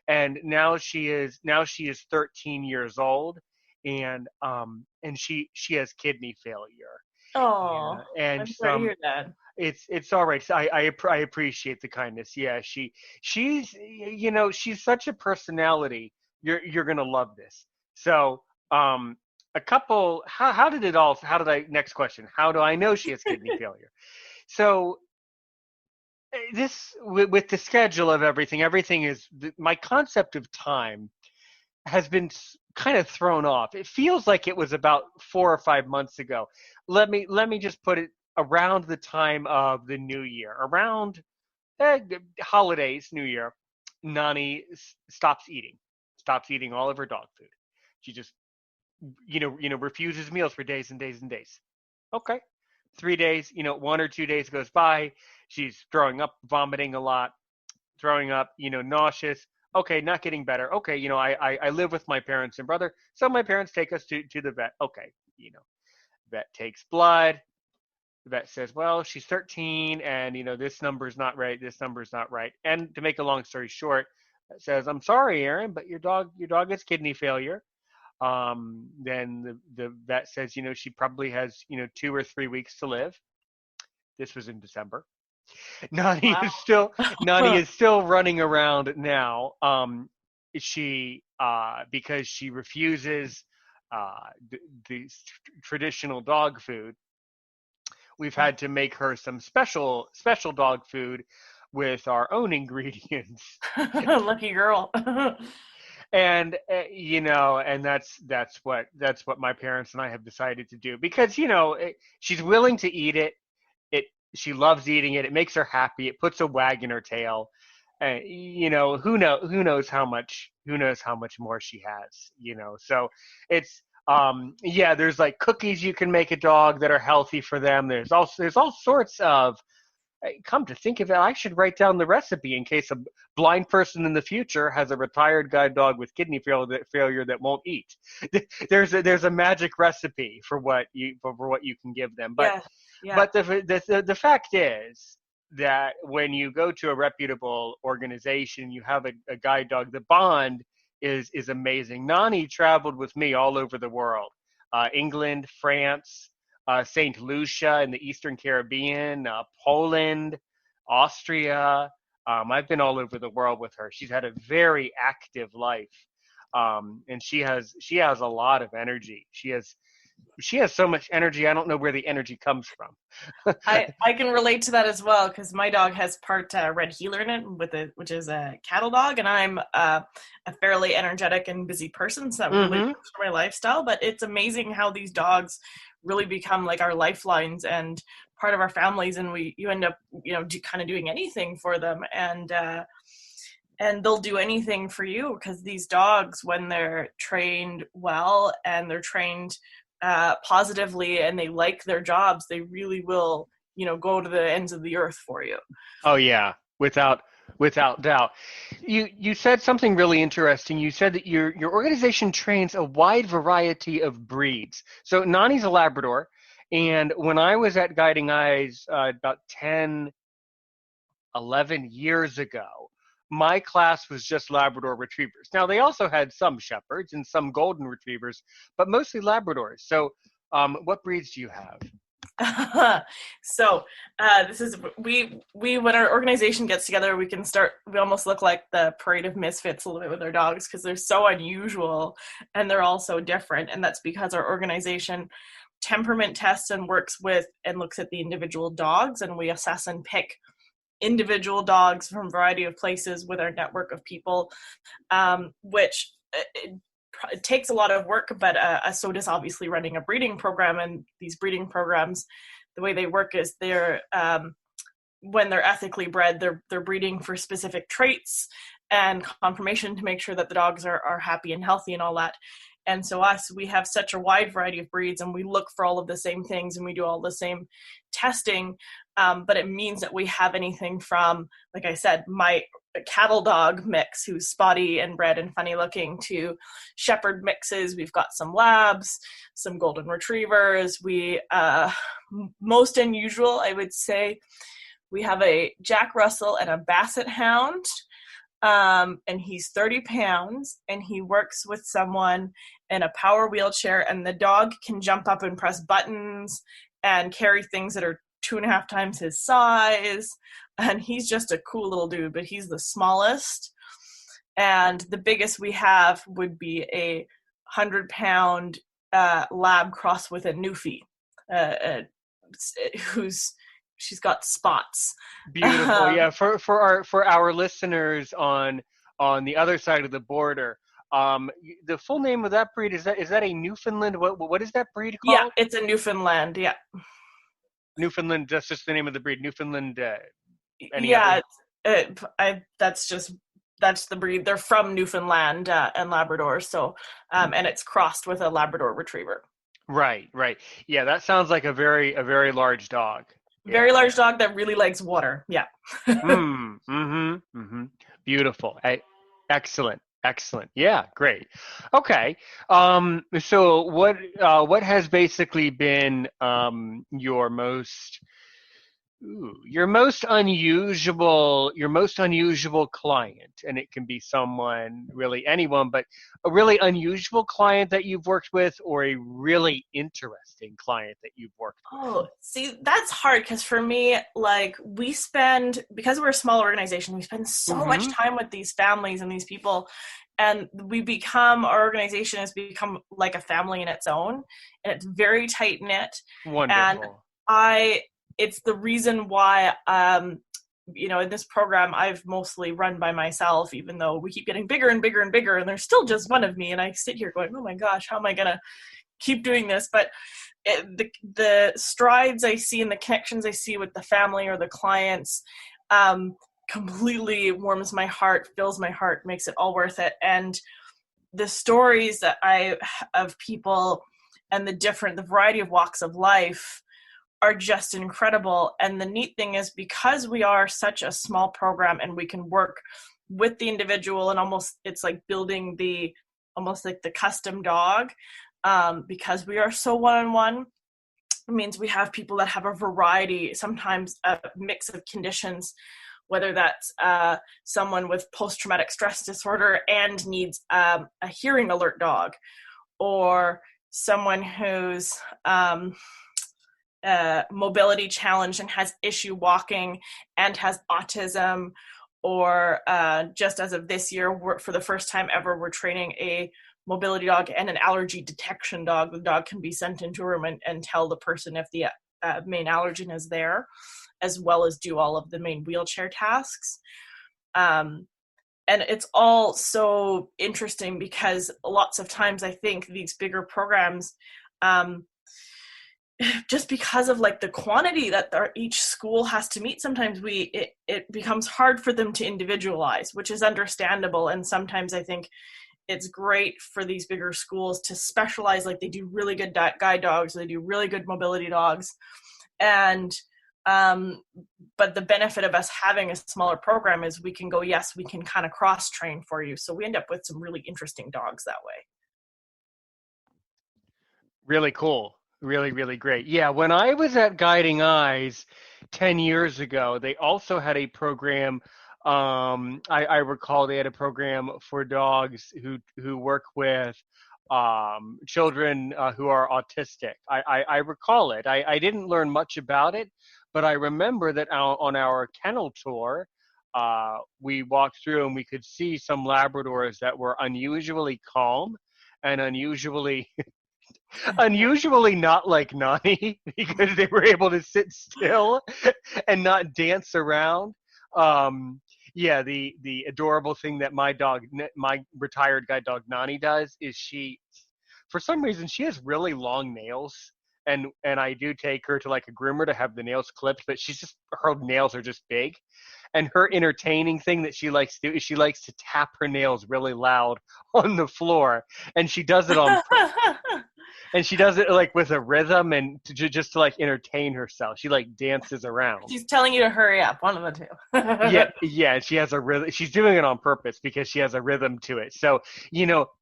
and now she is 13 years old, and she has kidney failure. Oh, Yeah, and I'm sorry to some hear that. it's all right. I appreciate the kindness. Yeah, she's such a personality. You're gonna love this. So a couple. How did it all? How did I? Next question. How do I know she has kidney failure? So this with the schedule of everything. Everything is my concept of time has been kind of thrown off. It feels like it was about 4 or 5 months ago. Let me just put it around the time of the new year, around holidays, New Year. Nani stops eating all of her dog food. She just refuses meals for days and days and days. Okay, 3 days, 1 or 2 days goes by. She's throwing up, vomiting a lot, throwing up, nauseous. Okay, not getting better. Okay, I live with my parents and brother, so my parents take us to the vet. Okay, vet takes blood. The vet says, well, she's 13, and this number's not right. This number's not right. And to make a long story short, it says, I'm sorry, Aaron, but your dog has kidney failure. Then the vet says, she probably has 2 or 3 weeks to live. This was in December. Nani is still Nani Wow. is still running around now. She because she refuses the traditional dog food. We've had to make her some special dog food with our own ingredients. Lucky girl. And and that's what my parents and I have decided to do, because she's willing to eat it. It She loves eating it. It makes her happy. It puts a wag in her tail. Who knows how much more she has. So it's yeah. There's like cookies you can make a dog that are healthy for them. There's all sorts of. Come to think of it, I should write down the recipe in case a blind person in the future has a retired guide dog with kidney failure that won't eat. There's a magic recipe for what you can give them. But Yeah, yeah. but the fact is that when you go to a reputable organization, you have a guide dog. The bond is amazing. Nani traveled with me all over the world, England, France, St. Lucia in the Eastern Caribbean, Poland, Austria. I've been all over the world with her. She's had a very active life, and she has a lot of energy. She has so much energy. I don't know where the energy comes from. I can relate to that as well because my dog has part red heeler in it, which is a cattle dog, and I'm a fairly energetic and busy person, so that really Hmm. works for my lifestyle. But it's amazing how these dogs really become like our lifelines and part of our families, and you end up kind of doing anything for them, and they'll do anything for you because these dogs, when they're trained well and they're trained positively and they like their jobs, they really will, go to the ends of the earth for you. Oh yeah, without doubt. You said something really interesting. You said that your organization trains a wide variety of breeds. So Nani's a Labrador, and when I was at Guiding Eyes about 10, 11 years ago, my class was just Labrador Retrievers. Now they also had some Shepherds and some Golden Retrievers, but mostly Labradors. So what breeds do you have? So this is we when our organization gets together, we almost look like the parade of misfits a little bit with our dogs because they're so unusual and they're all so different, and that's because our organization temperament tests and works with and looks at the individual dogs, and we assess and pick individual dogs from a variety of places with our network of people, which it takes a lot of work, but so does obviously running a breeding program. And these breeding programs, the way they work is when they're ethically bred, they're breeding for specific traits and conformation to make sure that the dogs are happy and healthy and all that. And so we have such a wide variety of breeds, and we look for all of the same things, and we do all the same testing. But it means that we have anything from, like I said, my cattle dog mix who's spotty and red and funny looking to shepherd mixes. We've got some labs, some golden retrievers. We most unusual, I would say, we have a Jack Russell and a Basset Hound. And he's 30 pounds, and he works with someone in a power wheelchair, and the dog can jump up and press buttons and carry things that are 2.5 times his size. And he's just a cool little dude, but he's the smallest. And the biggest we have would be a 100-pound lab cross with a Newfie, who's she's got spots. Beautiful. Yeah, for our listeners on the other side of the border, the full name of that breed, is that a Newfoundland? What is that breed Yeah, called? it's a Newfoundland. Yeah, Newfoundland. That's just the name of the breed. Newfoundland. Any yeah. other? That's the breed. They're from Newfoundland and Labrador. So, and it's crossed with a Labrador Retriever. Right, right. Yeah, that sounds like a very large dog. Very Yeah. large dog that really likes water. Yeah. Beautiful. Excellent. Excellent. Yeah, great. Okay. So what has basically been your most unusual client, and it can be someone, really anyone, but a really unusual client that you've worked with, or a really interesting client that you've worked with? Oh, see, that's hard because for me, like, because we're a small organization, we spend so much Mm-hmm. time with these families and these people, and our organization has become like a family in its own, and it's very tight knit. And Wonderful. it's the reason why, in this program, I've mostly run by myself, even though we keep getting bigger and bigger and bigger, and there's still just one of me, and I sit here going, oh my gosh, how am I going to keep doing this? But the strides I see and the connections I see with the family or the clients completely warms my heart, fills my heart, makes it all worth it. And the stories that of people and the variety of walks of life are just incredible. And the neat thing is, because we are such a small program and we can work with the individual, and it's like building almost like the custom dog, because we are so one-on-one. It means we have people that have a variety, sometimes a mix of conditions, whether that's someone with post-traumatic stress disorder and needs a hearing alert dog, or someone who's mobility challenged and has issue walking and has autism, or just as of this year, for the first time ever, we're training a mobility dog and an allergy detection dog. The dog can be sent into a room and tell the person if the main allergen is there, as well as do all of the main wheelchair tasks. And it's all so interesting because lots of times I think these bigger programs, just because of like the quantity that each school has to meet, sometimes it becomes hard for them to individualize, which is understandable. And sometimes I think it's great for these bigger schools to specialize, like they do really good guide dogs, they do really good mobility dogs. And but the benefit of us having a smaller program is we can go, yes, we can kind of cross train for you. So we end up with some really interesting dogs that way. Really cool. Really, really great. Yeah, when I was at Guiding Eyes 10 years ago, they also had a program. I recall they had a program for dogs who work with children who are autistic. I recall it. I didn't learn much about it, but I remember that on our kennel tour, we walked through and we could see some Labradors that were unusually calm and unusually not like Nani, because they were able to sit still and not dance around. Yeah, the adorable thing that my retired guide dog Nani does is for some reason, she has really long nails. And I do take her to like a groomer to have the nails clipped, but her nails are just big. And her entertaining thing that she likes to do is she likes to tap her nails really loud on the floor, and she does it and she does it like with a rhythm and just to like entertain herself. She like dances around. She's telling you to hurry up, one of the two. Yeah. She has a rhythm. She's doing it on purpose because she has a rhythm to it. So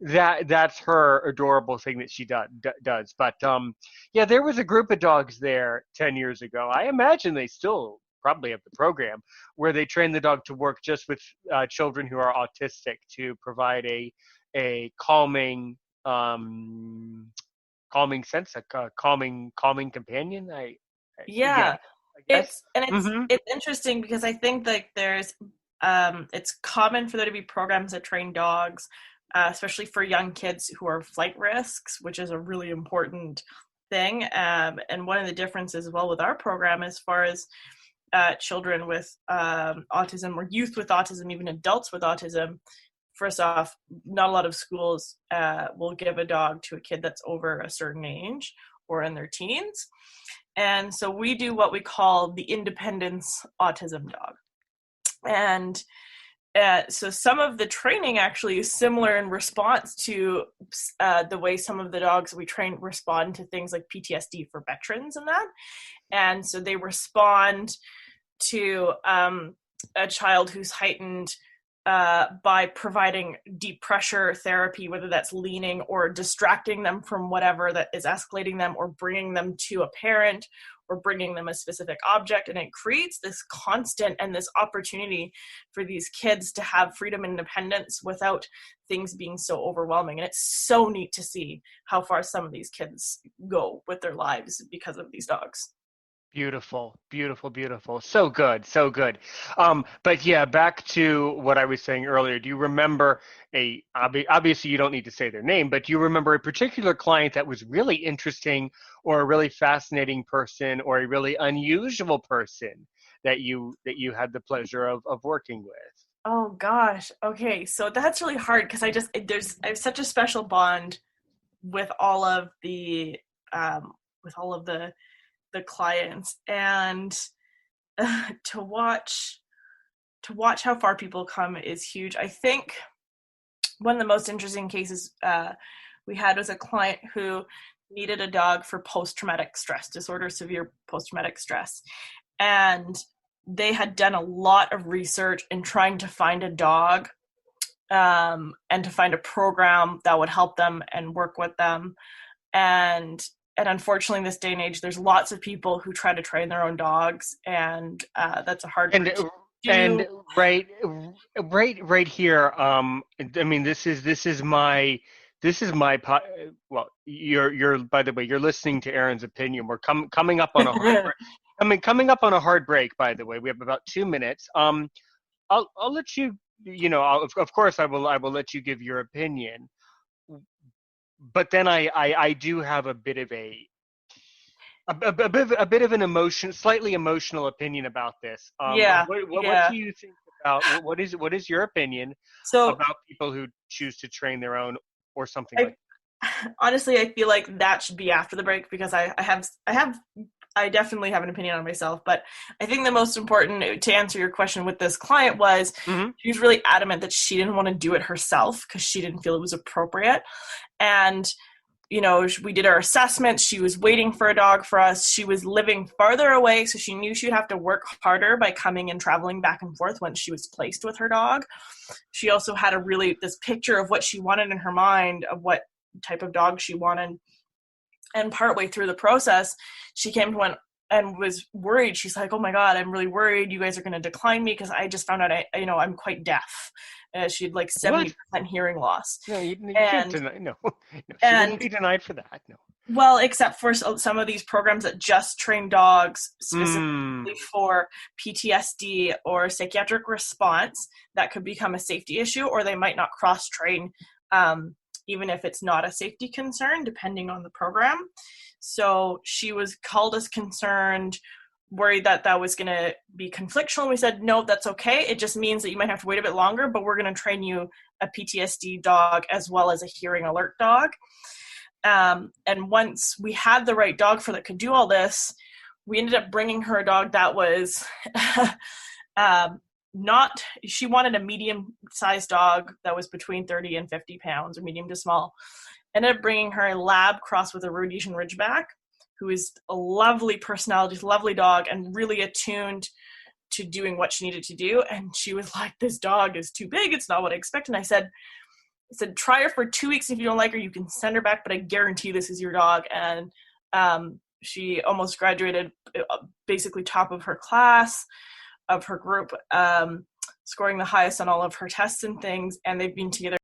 that's her adorable thing that she does. But yeah, there was a group of dogs there 10 years ago. I imagine they still probably of the program, where they train the dog to work just with children who are autistic to provide a calming sense, a calming companion. Yeah, Yeah, I guess. it's Mm-hmm. it's interesting because I think like there's it's common for there to be programs that train dogs, especially for young kids who are flight risks, which is a really important thing. And one of the differences as well with our program, as far as children with autism or youth with autism, even adults with autism. First off, not a lot of schools will give a dog to a kid that's over a certain age or in their teens. And so we do what we call the independence autism dog. And so some of the training actually is similar in response to the way some of the dogs we train respond to things like PTSD for veterans and that. And so they respond to a child who's heightened by providing deep pressure therapy, whether that's leaning or distracting them from whatever that is escalating them, or bringing them to a parent, or bringing them a specific object. And it creates this constant and this opportunity for these kids to have freedom and independence without things being so overwhelming. And it's so neat to see how far some of these kids go with their lives because of these dogs. Beautiful, beautiful, beautiful. So good, so good. But yeah, back to what I was saying earlier. Do you remember obviously you don't need to say their name, but do you remember a particular client that was really interesting, or a really fascinating person, or a really unusual person that you had the pleasure of working with? Oh gosh. Okay. So that's really hard because I have such a special bond with all of the with all of the clients, and to watch how far people come is huge. I think one of the most interesting cases we had was a client who needed a dog for post-traumatic stress disorder, severe post-traumatic stress. And they had done a lot of research in trying to find a dog and to find a program that would help them and work with them. And unfortunately, in this day and age, there's lots of people who try to train their own dogs, and that's a hard And thing to and do. right here. I mean, this is my well, you're by the way, you're listening to Aaron's opinion. We're coming up on a hard break. Coming up on a hard break. By the way, we have about 2 minutes. I'll let you. Of course, I will let you give your opinion. But then I do have a bit of an slightly emotional opinion about this. Yeah, What yeah. do you think about what is your opinion So about people who choose to train their own, or something like I honestly I feel like that should be after the break, because I definitely have an opinion on myself. But I think the most important, to answer your question with this client, was that? Hmm. she was really adamant that she didn't want to do it herself because she didn't feel it was appropriate. And we did our assessments. She was waiting for a dog for us. She was living farther away, so she knew she'd have to work harder by coming and traveling back and forth once she was placed with her dog. She also had this picture of what she wanted in her mind, of what type of dog she wanted. And partway through the process, she came to one and was worried. She's like, "Oh my God, I'm really worried. You guys are going to decline me because I just found out I'm quite deaf." She had like What? 70% hearing loss. No, you can't And deny. No, no, she wouldn't and be denied for that. No. well, except for some of these programs that just train dogs Hmm. specifically for PTSD or psychiatric response, that could become a safety issue, or they might not cross train, even if it's not a safety concern, depending on the program. So she was called as concerned, worried that that was going to be conflictual. And we said, no, that's okay. It just means that you might have to wait a bit longer, but we're going to train you a PTSD dog as well as a hearing alert dog. And once we had the right dog for that could do all this, we ended up bringing her a dog that was she wanted a medium-sized dog that was between 30 and 50 pounds, or medium to small. Ended up bringing her a lab crossed with a Rhodesian Ridgeback, who is a lovely personality, lovely dog, and really attuned to doing what she needed to do. And she was like, "This dog is too big. It's not what I expect." And I said, try her for 2 weeks. If you don't like her, you can send her back, but I guarantee this is your dog. And she almost graduated, basically top of her class, of her group, scoring the highest on all of her tests and things. And they've been together